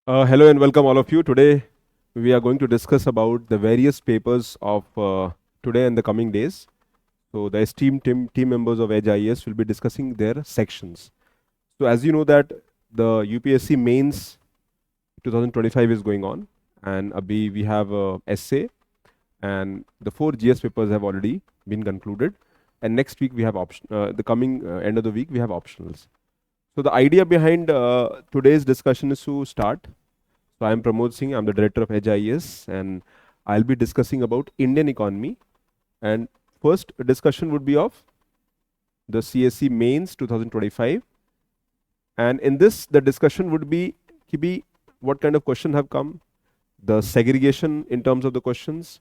Hello and welcome all of you. Today we are going to discuss about the various papers of today and the coming days. So the esteemed team members of Edge IAS will be discussing their sections. So as you know that the UPSC mains 2025 is going on, and abhi we have essay, and the 4 GS papers have already been concluded, and next week we have the coming end of the week we have optionals. So the idea behind today's discussion is to start. So I am Pramod Singh, I'm the director of Edge IAS, and I'll be discussing about Indian economy. And first discussion would be of the CSE mains 2025. And in this, the discussion would be what kind of question have come, the segregation in terms of the questions,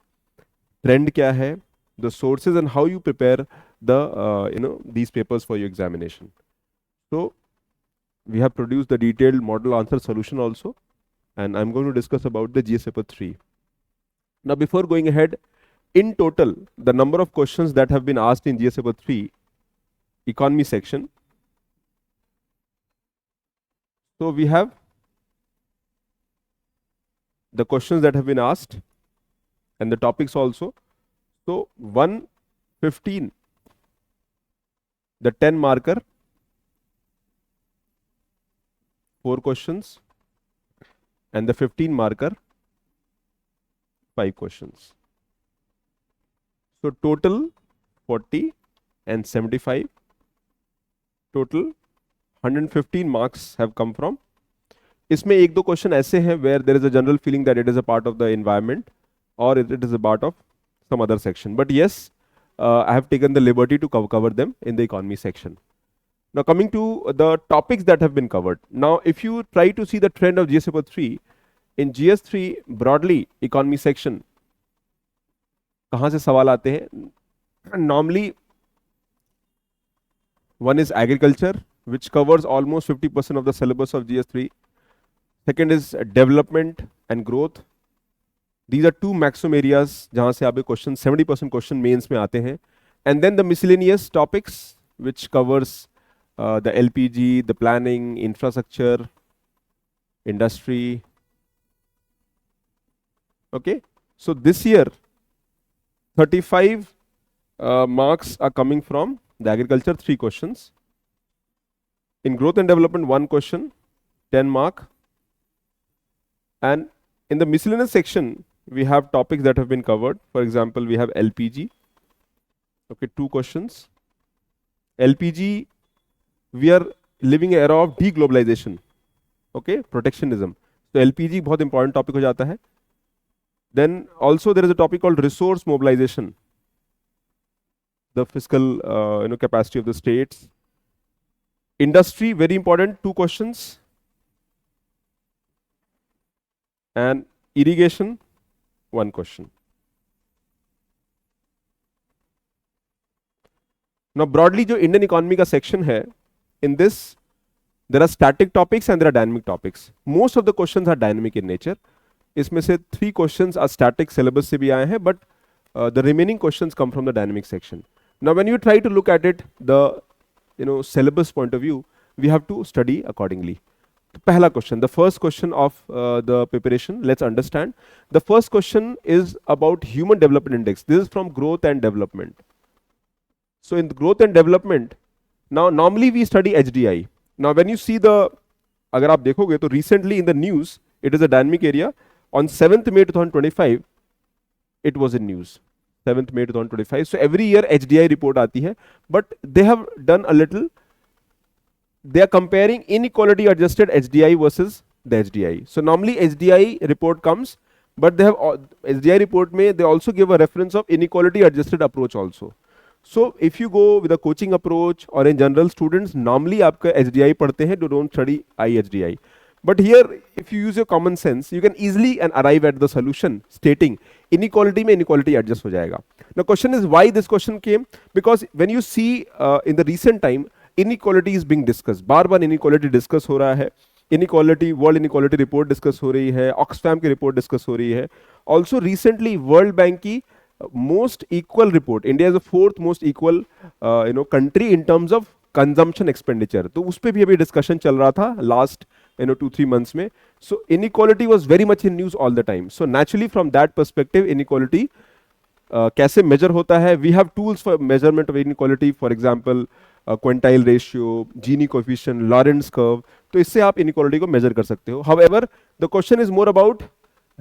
trend kya hai, the sources, and how you prepare the these papers for your examination. So we have produced the detailed model answer solution also, and I'm going to discuss about the GS paper 3. Now, before going ahead, in total, the number of questions that have been asked in GS paper 3 economy section. So we have the questions that have been asked and the topics also. So 115, the 10 marker, 4 questions, and the 15 marker, 5 questions. So total 40 and 75, total 115 marks have come from. इसमें एक दो question ऐसे हैं where there is a general feeling that it is a part of the environment or it is a part of some other section. But yes, I have taken the liberty to cover them in the economy section. Now coming to the topics that have been covered. Now if you try to see the trend of GS paper 3, in GS3 broadly economy section, कहाँ से सवाल आते हैं? Normally one is agriculture, which covers almost 50% of the syllabus of GS3. Second is development and growth. These are two maximum areas जहाँ से आपके question 70% question mains में आते हैं. And then the miscellaneous topics, which covers the LPG, the planning, infrastructure, industry. Okay, so this year 35 marks are coming from the agriculture, 3 questions. In growth and development, 1 question, 10 mark. And in the miscellaneous section, we have topics that have been covered. For example, we have LPG. Okay, 2 questions. LPG, we are living an era of deglobalization. Okay, protectionism. So LPG बहुत important topic हो जाता है. Then also there is a topic called resource mobilization, the fiscal capacity of the states. Industry, very important, 2 questions. And irrigation, 1 question. Now broadly जो Indian economy का section है, in this there are static topics and there are dynamic topics. Most of the questions are dynamic in nature. इसमें से 3 questions are static syllabus से भी आए हैं, but the remaining questions come from the dynamic section. Now when you try to look at it, the syllabus point of view, we have to study accordingly. Pehla question, the first question of the preparation, let's understand. The first question is about Human Development Index. This is from growth and development. So in the growth and development, now normally we study HDI. Now when you see the, अगर आप देखोगे तो recently in the news, it is a dynamic area. On 7th May 2025, it was in news. 7th May 2025. So every year HDI report आती है, but they have done a little. They are comparing inequality adjusted HDI versus the HDI. So normally HDI report comes, but they have HDI report may they also give a reference of inequality adjusted approach also. So if you go with a coaching approach or in general students, normally आपका HDI पढ़ते हैं, don't study IHDI. But here, if you use your common sense, you can easily arrive at the solution stating inequality में inequality adjust हो जाएगा. Now question is why this question came? Because when you see in the recent time, inequality is being discussed. Bar bar inequality discuss हो रहा है. Inequality, World Inequality Report discuss हो रही है. Oxfam की report discuss हो रही है. Also recently World Bank की most equal report. India is the 4th most equal country in terms of consumption expenditure, तो उस पर भी अभी डिस्कशन चल रहा था लास्ट 2-3 months में. So inequality was very much in news all the time. So naturally from that perspective inequality कैसे मेजर होता है, we have tools for measurement of inequality, for example quintile ratio, Gini coefficient, Lorenz curve. तो इससे आप inequality को measure कर सकते हो. However the question is more about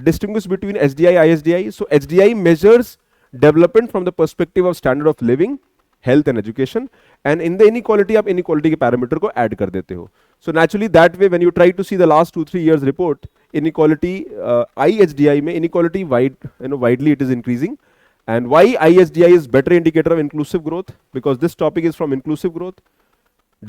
distinguish between SDI, ISDI. So SDI measures development from the perspective of standard of living, health and education, and in the inequality आप inequality के parameter को add कर देते हो. So naturally that way when you try to see the last 2-3 years report, inequality ISDI में inequality widely it is increasing. And why ISDI is better indicator of inclusive growth? Because this topic is from inclusive growth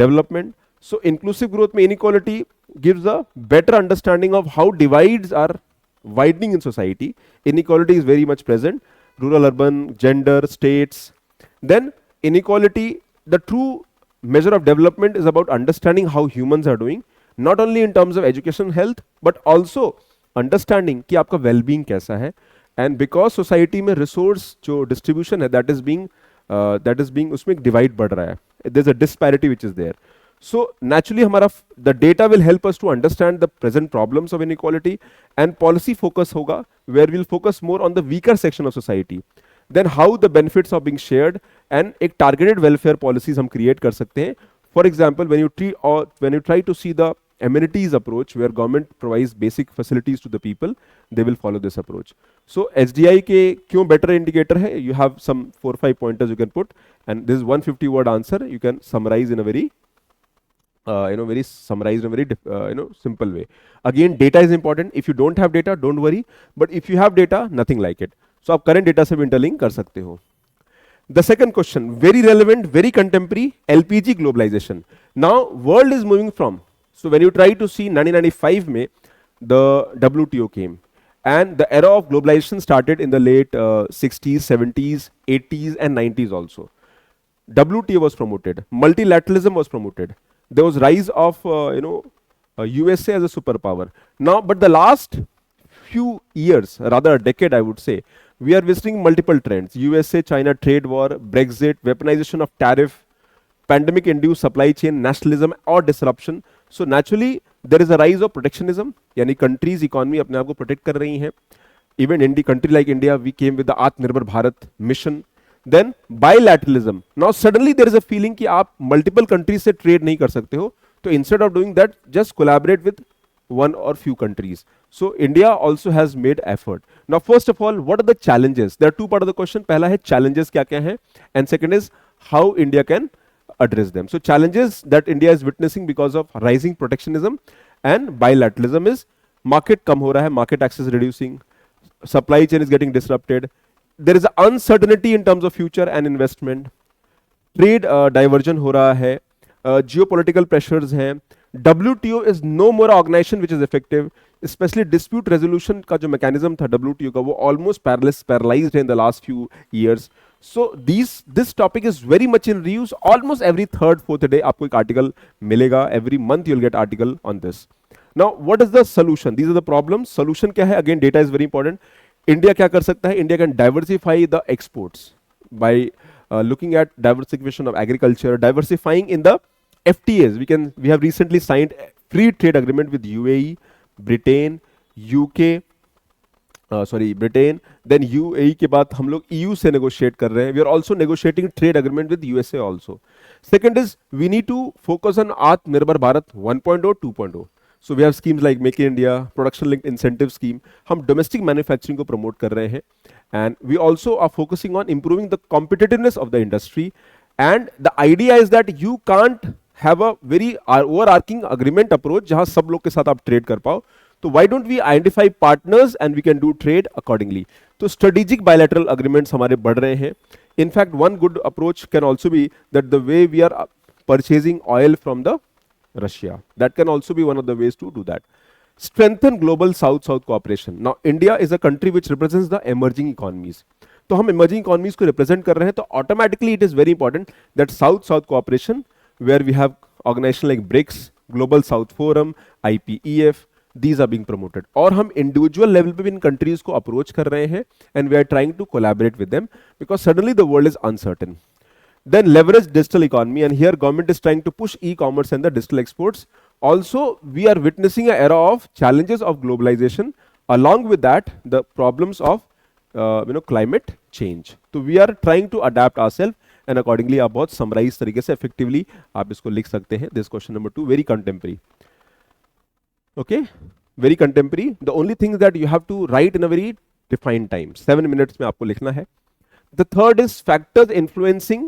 development. So inclusive growth में inequality gives a better understanding of how divides are widening in society. Inequality is very much present, rural, urban, gender, states. Then inequality, the true measure of development is about understanding how humans are doing, not only in terms of education, health, but also understanding कि आपका well-being कैसा है. And because society में resource जो distribution है that is being उसमें एक divide बढ़ रहा है. There's a disparity which is there. So naturally हमारा the data will help us to understand the present problems of inequality, and policy focus होगा where we'll focus more on the weaker section of society. Then how the benefits are being shared, and एक targeted welfare policies हम create कर सकते हैं. For example, when you try to see the amenities approach where government provides basic facilities to the people, they will follow this approach. So SDI के क्यों better indicator है? You have some 4-5 pointers you can put, and this is 150 word answer you can summarize in a very very summarized in a very simple way. Again, data is important. If you don't have data, don't worry. But if you have data, nothing like it. So आप current data से भी interlink कर सकते हो. The second question, very relevant, very contemporary, LPG globalization. Now, world is moving from. So when you try to see 1995 में the WTO came, and the era of globalization started in the late 60s, 70s, 80s, and 90s also. WTO was promoted. Multilateralism was promoted. There was rise of USA as a superpower. Now, but the last few years, rather a decade, I would say, we are witnessing multiple trends: USA-China trade war, Brexit, weaponization of tariff, pandemic-induced supply chain nationalism or disruption. So naturally, there is a rise of protectionism. यानी countries economy अपने आप को protect कर रही हैं. Even in the country like India, we came with the Atmanirbhar Bharat mission. Then bilateralism. Now suddenly there is a feeling कि आप multiple countries से trade नहीं कर सकते हो. So instead of doing that, just collaborate with one or few countries. So India also has made effort. Now first of all, what are the challenges? There are two parts of the question. पहला है challenges क्या क्या हैं, and second is how India can address them. So challenges that India is witnessing because of rising protectionism and bilateralism is market कम हो रहा है, market access reducing, supply chain is getting disrupted. There is uncertainty in terms of future and investment. Trade diversion हो रहा है, geopolitical pressures हैं. WTO is no more an organization which is effective. Especially dispute resolution का जो mechanism था WTO का, वो almost paralyzed in the last few years. So this topic is very much in reuse. Almost every third, fourth day आपको एक article मिलेगा. Every month you'll get article on this. Now what is the solution? These are the problems. Solution क्या है? Again, data is very important. India क्या कर सकता है? India can diversify the exports by looking at diversification of agriculture, diversifying in the FTAs. We have recently signed free trade agreement with UAE, Britain, UK, Britain. Then UAE के बाद हम लोग EU से negotiate कर रहे हैं. We are also negotiating trade agreement with USA also. Second is we need to focus on Atmanirbhar Bharat 1.0, 2.0. So we have schemes like Make in India, Production Linked Incentive Scheme. हम domestic manufacturing को promote कर रहे हैं, and we also are focusing on improving the competitiveness of the industry. And the idea is that you can't have a very overarching agreement approach जहाँ सब लोग के साथ आप trade कर पाओ. तो why don't we identify partners and we can do trade accordingly. तो strategic bilateral agreements हमारे बढ़ रहे हैं. In fact, one good approach can also be that the way we are purchasing oil from the Russia. That can also be one of the ways to do that. Strengthen global South-South cooperation. Now, India is a country which represents the emerging economies. तो हम emerging economies को represent कर रहे हैं, तो automatically it is very important that South-South cooperation, where we have organizations like BRICS, Global South Forum, IPEF, these are being promoted. और हम individual level पे भी इन countries को approach कर रहे हैं, and we are trying to collaborate with them because suddenly the world is uncertain. Then leverage digital economy, and here government is trying to push e-commerce and the digital exports. Also, we are witnessing an era of challenges of globalization. Along with that, the problems of climate change. तो we are trying to adapt ourselves and accordingly आप बहुत summarize तरीके से effectively आप इसको लिख सकते हैं. This question number 2 very contemporary. Okay, very contemporary. The only thing is that you have to write in a very defined time. 7 minutes में आपको लिखना है. The third is factors influencing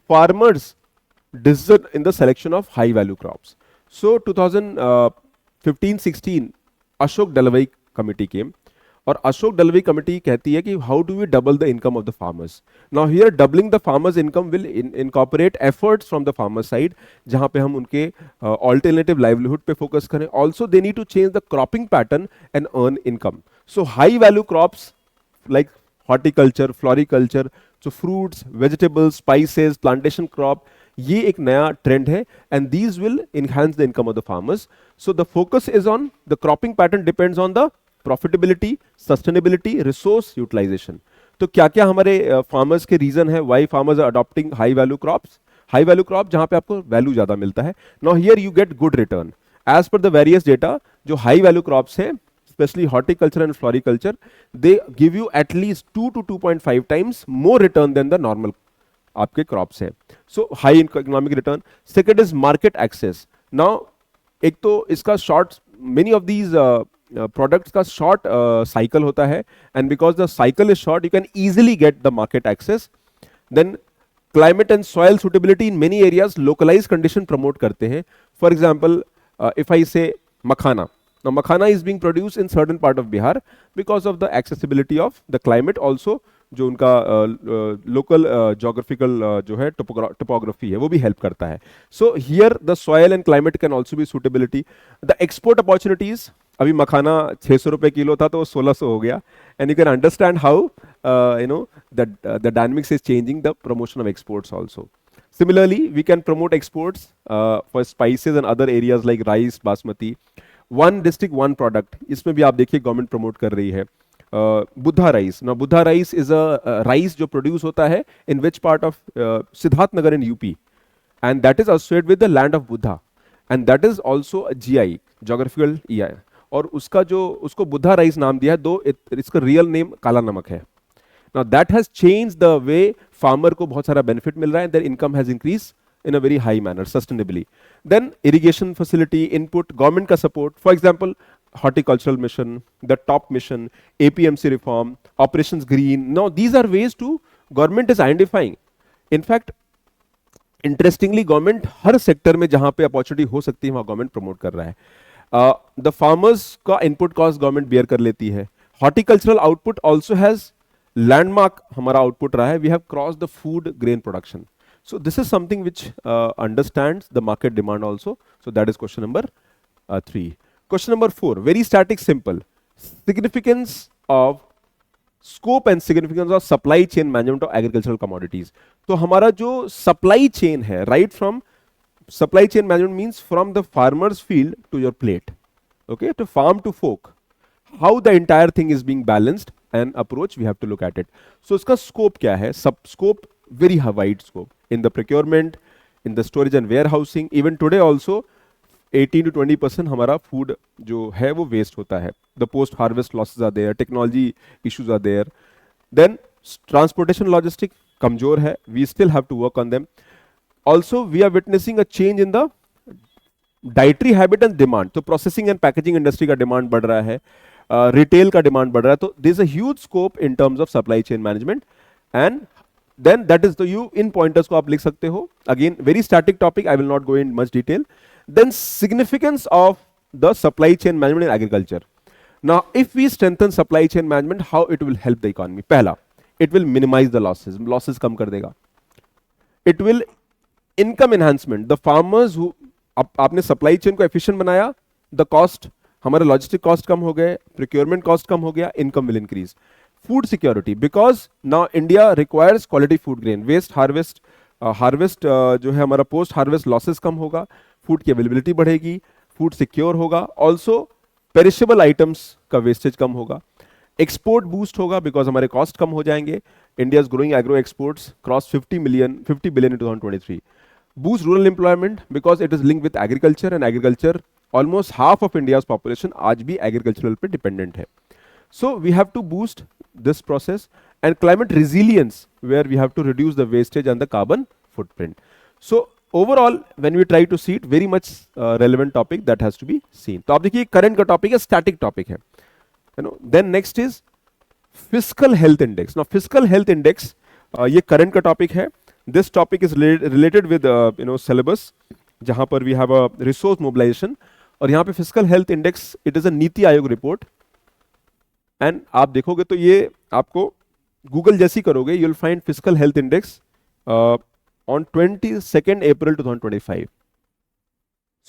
farmers' decision in the selection of high value crops. So 2015-16 Ashok Dalwai committee came और Ashok Dalwai committee कहती है कि how do we double the income of the farmers. Now here doubling the farmers income will incorporate efforts from the farmer side, जहां पे हम उनके alternative livelihood पे focus करें. Also they need to change the cropping pattern and earn income. So high value crops like horticulture, floriculture, so fruits, vegetables, spices, plantation crop, ये एक नया trend है and these will enhance the income of the farmers. So the focus is on the cropping pattern depends on the profitability, sustainability, resource utilization. तो क्या क्या हमारे farmers के reason है why farmers are adopting high value crops. High value crop जहां पे आपको value ज्यादा मिलता है. Now here you get good return as per the various data. जो हाई वैल्यू क्रॉप्स हैं especially horticulture and floriculture, they give you at least 2 to 2.5 times more return than the normal आपके crops है. So high economic return. Second is market access. Now एक तो इसका short, many of these products का short cycle होता है and because the cycle is short you can easily get the market access. Then climate and soil suitability in many areas localized condition promote करते हैं. For example, if I say makhana. Now makhana is being produced in certain part of Bihar because of the accessibility of the climate. Also जो उनका local geographical जो है topography है वो भी help करता है. So here the soil and climate can also be suitability. The export opportunities, अभी मखाना 600 रुपए किलो था तो 1600 हो गया. And you can understand how the dynamics is changing the promotion of exports also. Similarly, we can promote exports for spices and other areas like rice, basmati. One district one product, इसमें भी आप देखिए government promote कर रही है. Buddha rice. ना Buddha rice is a rice जो produce होता है in which part of Siddharth Nagar in UP and that is associated with the land of Buddha and that is also GI geographical EI. और उसका जो उसको बुद्धा राइस नाम दिया है, दो इसका रियल नेम काला नमक है. Now that has change the way farmer को बहुत सारा बेनिफिट मिल रहा है, there income has increase in a very high manner sustainably. Then irrigation facility input, government ka support, for example horticultural mission, the top mission, APMC reform, operations green. Now these are ways to government is identifying. In fact interestingly government her sector में जहां पे opportunity हो सकती है वहां government promote कर रहा है. The farmers का input cost government bear कर लेती है. Horticultural output also has landmark हमारा output रहा है. We have crossed the food grain production. So this is something which understands the market demand also. So that is question number 3. Question number 4, very static, simple. Significance of scope and significance of supply chain management of agricultural commodities. तो हमारा जो supply chain है, right from supply chain management means from the farmer's field to your plate, okay, to farm to fork. How the entire thing is being balanced and approach we have to look at it. So इसका scope क्या है? Scope very wide scope in the procurement, in the storage and warehousing. Even today also 18 to 20% हमारा food जो है वो waste होता है. The post harvest losses are there, technology issues are there. Then transportation logistic कमजोर है, we still have to work on them. Also we are witnessing a change in the dietary habit and demand. तो processing and packaging industry का demand बढ़ रहा है, retail का demand बढ़ रहा है. तो there is a huge scope in terms of supply chain management and then that is the you in pointers को आप लिख सकते हो. Again very static topic, I will not go in much detail. Then significance of the supply chain management in agriculture. Now if we strengthen supply chain management, how it will help the economy? पहला, it will minimize the losses कम कर देगा. It will income enhancement. The farmers who आपने supply chain को efficient बनाया, the cost हमारे logistic cost कम हो गए, procurement cost कम हो गया, income will increase. Food security, because now India requires quality food grain. Waste harvest जो है हमारा post harvest losses कम होगा, food की availability बढ़ेगी, food secure होगा, also perishable items का wastage कम होगा, export boost होगा because हमारे cost कम हो जाएंगे. India's growing agro exports crossed 50 billion in 2023. Boost rural employment because it is linked with agriculture and agriculture almost half of India's population आज भी agricultural पे dependent है. So we have to boost this process, and climate resilience, where we have to reduce the wastage and the carbon footprint. So overall, when we try to see it, very much relevant topic that has to be seen. तो आप देखिए current का topic है, static topic है, you know. Then next is fiscal health index. Now fiscal health index ये current का topic है. This topic is related with you know syllabus, जहाँ पर we have a resource mobilization, और यहाँ पे fiscal health index, it is a NITI Aayog report. And आप देखोगे तो ये आपको गूगल जैसी करोगे, you will find fiscal health index on 22 April 2025.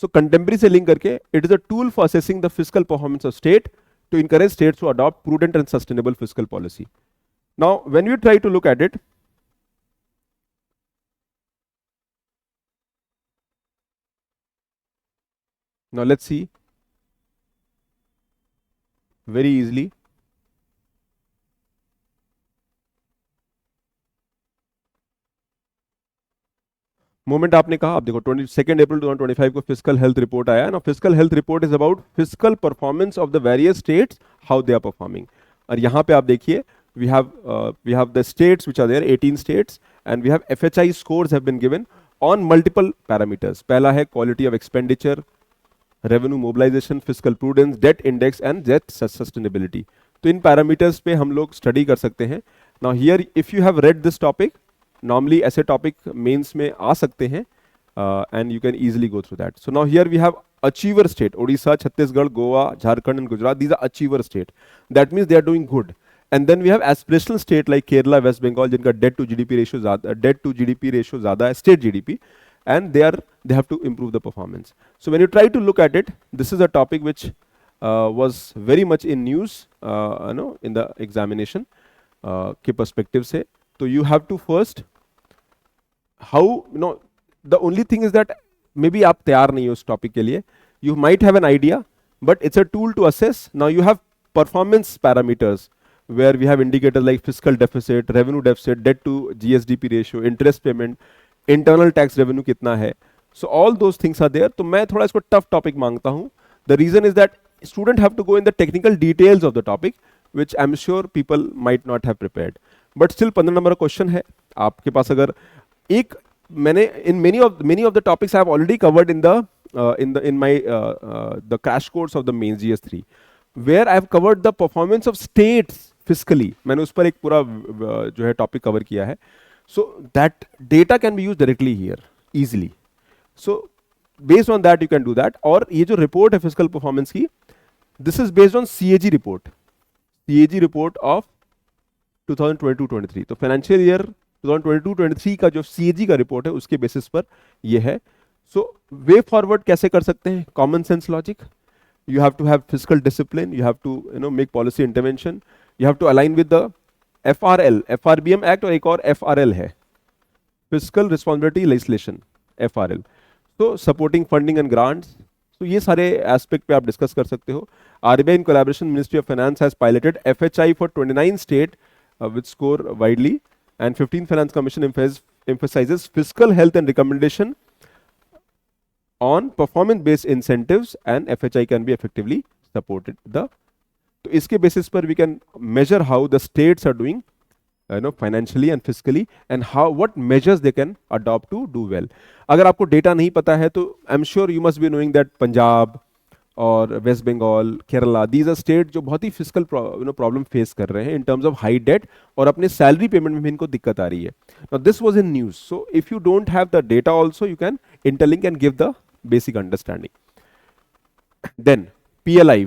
So contemporary से लिंक करके, it is a tool for assessing the fiscal performance of state to encourage states to adopt prudent and sustainable fiscal policy. Now when you try to look at it, now let's see very easily. Moment आपने कहा, आप देखो 22 April 2025 को fiscal health report आया ना. Fiscal health report is about fiscal performance of the various states, how they are performing. और यहाँ पे आप देखिए we have the states which are there, 18 states, and we have FHI scores have been given on multiple parameters. पहला है quality of expenditure, revenue mobilization, fiscal prudence, debt index and debt sustainability. तो इन parameters पे हम लोग study कर सकते हैं. Now here if you have read this topic, normally ऐसे टॉपिक मेंस में आ सकते हैं, and you can easily go through that. So now here we have achiever state, Odisha, Chhattisgarh, Goa, Jharkhand and Gujarat. These are achiever state, that means they are doing good. And then we have aspirational state like Kerala, West Bengal, जिनका debt to GDP ratio ज्यादा है, state GDP, and they have to improve the performance. So when you try to look at it, this is a topic which was very much in news, in the examination के perspective से. तो you have to first, how, the only thing is that maybe आप तैयार नहीं हो उस topic के लिए. You might have an idea, but it's a tool to assess. Now you have performance parameters where we have indicators like fiscal deficit, revenue deficit, debt to GSDP ratio, interest payment, internal tax revenue कितना है. So all those things are there. तो मैं थोड़ा इसको tough topic मांगता हूँ. The reason is that student have to go in the technical details of the topic, which I'm sure people might not have prepared. But still 15 number का question है आपके पास. अगर एक मैंने in many of the topics I have already covered in my the crash course of the mains GS3, where I have covered the performance of states fiscally. मैंने उस पर एक पूरा जो है टॉपिक कवर किया है. So that data can be used directly here easily. So based on that you can do that. और ये जो रिपोर्ट है फिजिकल परफॉर्मेंस की, this is based on CAG report of 2022-23. तो फाइनेंशियल ईयर 2022-23 का जो CAG का रिपोर्ट है उसके बेसिस पर ये है. सो वे फॉरवर्ड कैसे कर सकते हैं? Common sense logic. You have to have fiscal discipline. You have to make policy intervention. You have to align with the FRL, FRBM Act, और एक और FRL है, Fiscal Responsibility Legislation, FRL. So supporting funding and grants. So ये सारे aspect पे आप discuss कर सकते हो. RBI in collaboration Ministry of Finance has piloted FHI for 29 state which score widely, and 15th Finance Commission emphasizes fiscal health and recommendation on performance-based incentives, and FHI can be effectively supported. तो इसके basis पर we can measure how the states are doing, financially and fiscally, and what measures they can adopt to do well. अगर आपको data नहीं पता है तो I'm sure you must be knowing that Punjab और West Bengal, Kerala, these are states जो बहुत ही physical problem face कर रहे हैं in terms of high debt, और अपने सैलरी पेमेंट में भी इनको दिक्कत आ रही है. Now this was in news, so if you don't have the data also, you can interlink and give the basic understanding. Then PLI,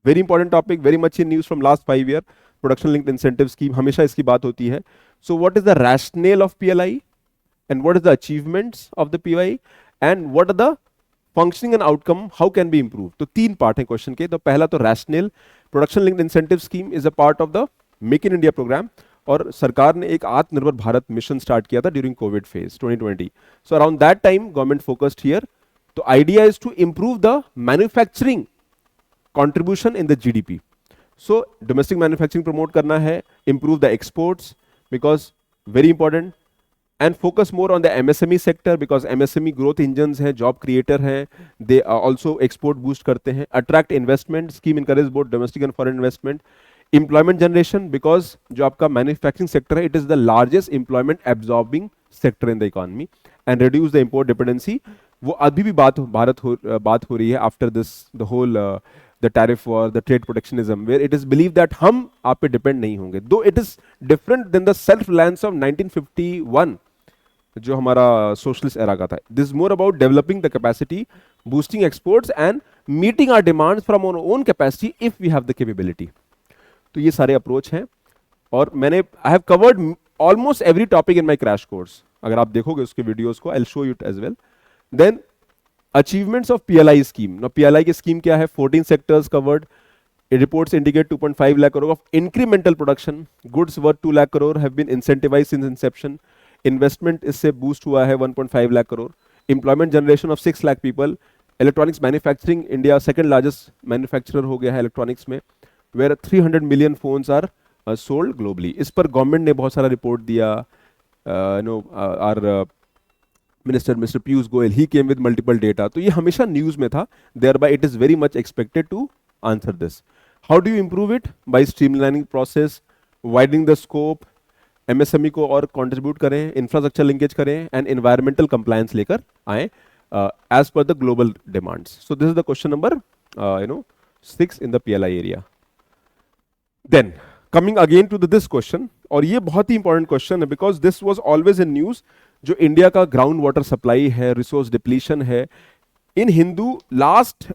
very important topic, very much in news from last 5 years. Production linked incentive scheme, हमेशा इसकी बात होती है. So what is the rationale of PLI, and what is the achievements of the PLI, and what are the functioning and outcome, how can be improved? तो 3 part है question के. तो पहला तो rationale. Production linked incentive scheme is a part of the make in India programme, और सरकार ने एक आत्मनिर्भर भारत मिशन स्टार्ट किया था during Covid phase 2020. So around that time government focused here. तो idea is to improve the manufacturing contribution in the GDP. So domestic manufacturing promote करना है, improve the exports, because very important, and focus more on the MSME sector because MSME growth engines हैं, job creator हैं, they also export boost करते हैं, attract investment, scheme encourage both domestic and foreign investment, employment generation because जो आपका manufacturing sector है, it is the largest employment absorbing sector in the economy and reduce the import dependency. वो अभी भी बात हो रही है after this the whole the tariff war, the trade protectionism, where it is believed that हम आप पे depend नहीं होंगे. Though it is different than the self-reliance of 1951, जो हमारा सोशलिस्ट एरा का था. This more about developing the capacity, boosting exports and meeting our demands from our own capacity if we have the capability. तो ये सारे approach हैं और मैंने I have covered almost every topic in my crash course. अगर आप देखोगे उसके वीडियोस को, I will show you it as well. Then achievements of PLI scheme. No PLI की स्कीम क्या है? 14 sectors covered. Reports indicate 2.5 lakh crore of incremental production. Goods worth 2 lakh crore have been incentivized since inception. Investment इससे boost हुआ है 1.5 lakh crore. Employment generation of 6 lakh people. Electronics manufacturing, India second largest manufacturer हो गया है electronics में, where 300 million phones are sold globally. इस पर government ने बहुत सारा रिपोर्ट दिया. Our minister mister Piyush Goyal, he came with multiple data. तो ये हमेशा न्यूज में था. Thereby it is very much expected to answer this. How do you improve it? By streamlining process, widening the scope, MSME को और contribute करें, infrastructure linkage करें and environmental compliance लेकर आए as per the global demands. So this is the question number 6 in the PLI area. Then coming again to this question, और ये बहुत ही इंपॉर्टेंट क्वेश्चन है because this was always in news. जो India का ground water supply है, resource depletion है, इन Hindu last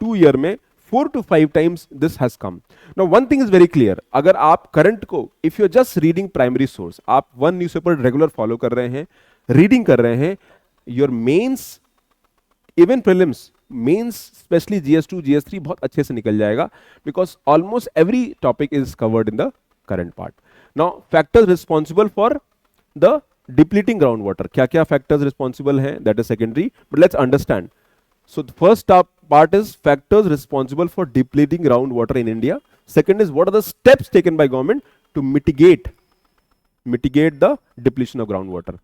2 year में 4 to 5 times this has come. Now one thing is very clear, अगर आप करंट को, if you're just reading primary source, आप one newspaper regular follow कर रहे हैं, रीडिंग कर रहे हैं, your mains, even prelims, mains especially GS2 GS3 बहुत अच्छे से निकल जाएगा because almost every topic is covered in the current part. Now factors responsible for the depleting groundwater, क्या क्या factors responsible हैं, that is secondary, but let's understand. So the first part is factors responsible for depleting groundwater in India. Second is what are the steps taken by government to mitigate the depletion of groundwater.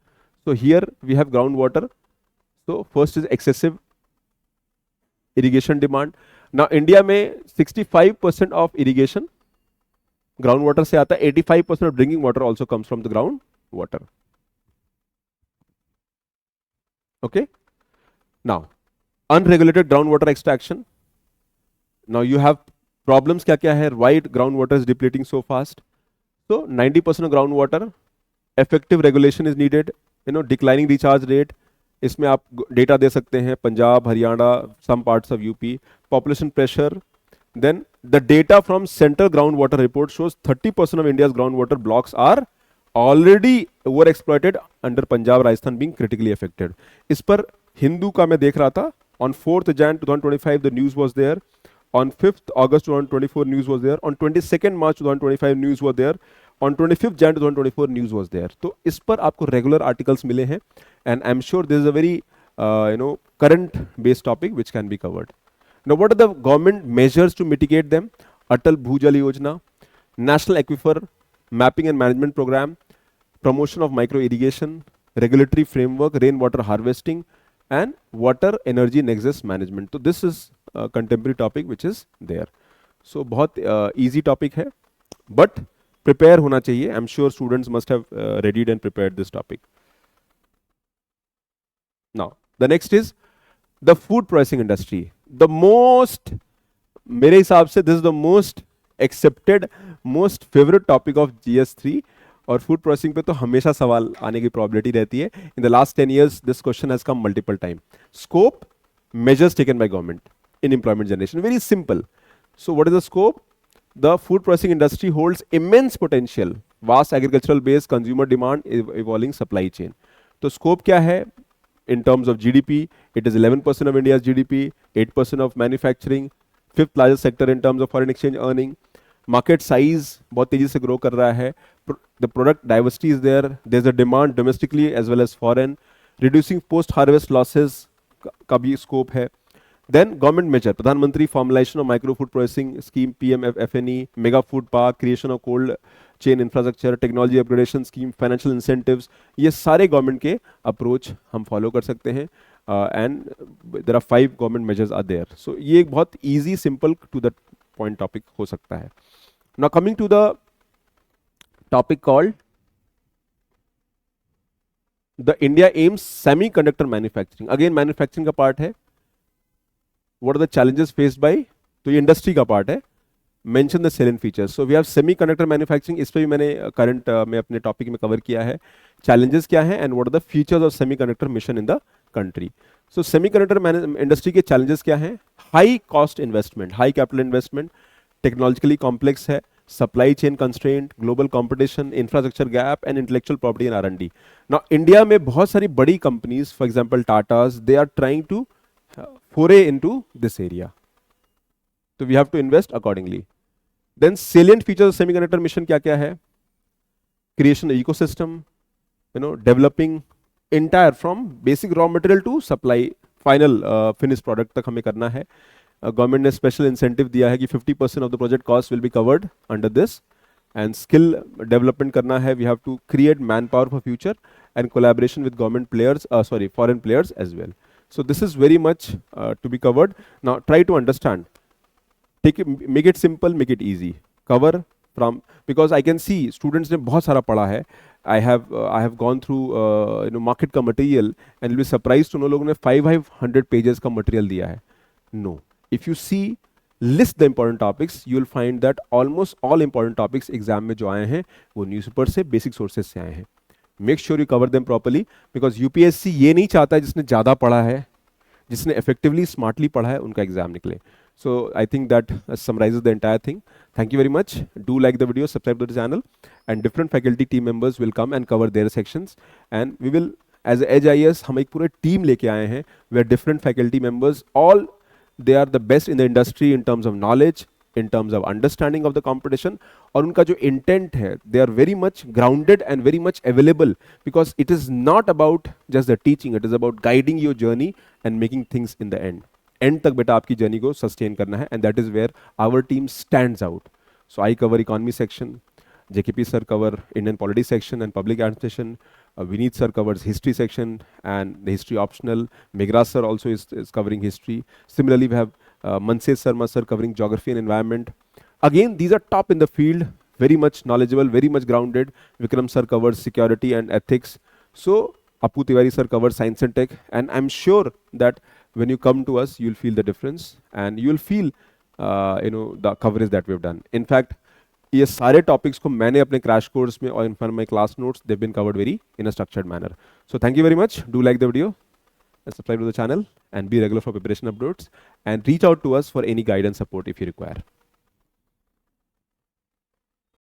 So here we have groundwater. So first is excessive irrigation demand. Now India में 65% of irrigation groundwater से आता है. 85% of drinking water also comes from the groundwater. Okay. Now unregulated groundwater extraction. Now you have problems क्या क्या है? Why groundwater is depleting so fast? So 90% of groundwater, effective regulation is needed. Declining recharge rate. इसमें आप data दे सकते हैं, Punjab, Haryana, some parts of UP. Population pressure. Then the data from Central Groundwater Report shows 30% of India's groundwater blocks are already overexploited under Punjab, Rajasthan being critically affected. इस पर हिंदू का मैं देख रहा था. On 4th Jan 2025, the news was there. On 5th August 2024, news was there. On 22nd March 2025, news was there. On 25th Jan 2024, news was there. तो इस पर आपको regular articles मिले हैं. And I'm sure this is a very, current-based topic which can be covered. Now, what are the government measures to mitigate them? Atal Bhujal Yojana, National Aquifer Mapping and Management Program, promotion of micro irrigation, regulatory framework, rainwater harvesting, and water energy nexus management. So this is a contemporary topic which is there. So बहुत easy topic है, but prepare होना चाहिए. I'm sure students must have readied and prepared this topic. Now the next is the food processing industry. The most, मेरे हिसाब से this is the most accepted, most favorite topic of GS3. और food processing पे तो हमेशा सवाल आने की प्रोबेबिलिटी रहती है. In the last 10 years this question has come multiple time. Scope, measures taken by government in employment generation. Very simple. So what is the scope? The food processing industry holds immense potential, vast agricultural based consumer demand, evolving supply chain. तो scope क्या है in terms of GDP? It is 11% of India's GDP, 8% of manufacturing, 5th largest sector in terms of foreign exchange earning. Market size बहुत तेजी से grow कर रहा है. The product diversity is there. There's a demand domestically as well as foreign. Reducing post-harvest losses का भी scope है. Then government measure, प्रधानमंत्री formulation of micro food processing scheme, PMFNE, mega food park, creation of cold chain infrastructure, technology upgradation scheme, financial incentives, ये सारे government के approach हम follow कर सकते हैं and there are 5 government measures are there. So ये एक बहुत easy simple to the point topic हो सकता है. Now coming to the topic called the India aims semiconductor manufacturing. Again manufacturing का पार्ट है. What are the challenges faced by, तो ये इंडस्ट्री का पार्ट है. Mention the salient features. So we have semiconductor manufacturing, इस पे भी मैंने करंट में अपने टॉपिक में कवर किया है. चैलेंजेस क्या है and what are the features of semiconductor mission in the country. So semiconductor industry के चैलेंजेस क्या हैं? High cost investment, high capital investment, technologically complex है, supply chain constraint, global competition, infrastructure gap and intellectual property and R&D. Now India में बहुत सारी बड़ी companies, for example Tatas, they are trying to foray into this area. So we have to invest accordingly. Then salient features of semiconductor mission क्या क्या है? Creation of ecosystem, developing entire from basic raw material to supply final finished product तक हमें करना है. Government ने special incentive दिया है कि 50% of the project cost will be covered under this. And skill development करना है. We have to create manpower for future and collaboration with government players, foreign players as well. So this is very much to be covered. Now try to understand. Make it simple, make it easy. Cover from, because I can see students ने बहुत सारा पढ़ा है. I have gone through market का material and you'll be surprised to know लोगों ने 500 pages का material दिया है. No. If you see list the important topics, you will find that almost all important topics exam में जो आए हैं वो न्यूज़पेपर से, basic sources से आए हैं. Make sure you cover them properly, because UPSC ये नहीं चाहता है जिसने ज़्यादा पढ़ा है, जिसने इफेक्टिवली स्मार्टली पढ़ा है उनका एग्जाम निकले. So I think that summarises the entire thing. Thank you very much. Do like the video, subscribe the channel and different faculty team members will come and cover their sections and we will as as I S हम एक पूरे team लेके आए हैं. We are different faculty members, all they are the best in the industry in terms of knowledge, in terms of understanding of the competition. और उनका जो intent है, they are very much grounded and very much available, because it is not about just the teaching, it is about guiding your journey and making things in the end. End तक बेटा आपकी journey को sustain करना है, and that is where our team stands out. So I cover economy section, JKP sir cover Indian polity section and public administration, Vineet sir covers history section and the history optional, Meghra sir also is covering history. Similarly we have Mansesh Sharma sir covering geography and environment. Again, these are top in the field, very much knowledgeable, very much grounded. Vikram sir covers security and ethics. So Appu Tiwari sir covers science and tech. And I'm sure that when you come to us, you'll feel the difference and you'll feel, the coverage that we've done. In fact, ये सारे topics को मैंने अपने crash course में और in for my class notes, they been covered very in a structured manner. So thank you very much. Do like the video, subscribe to the channel and be regular for preparation updates and reach out to us for any guidance support if you require.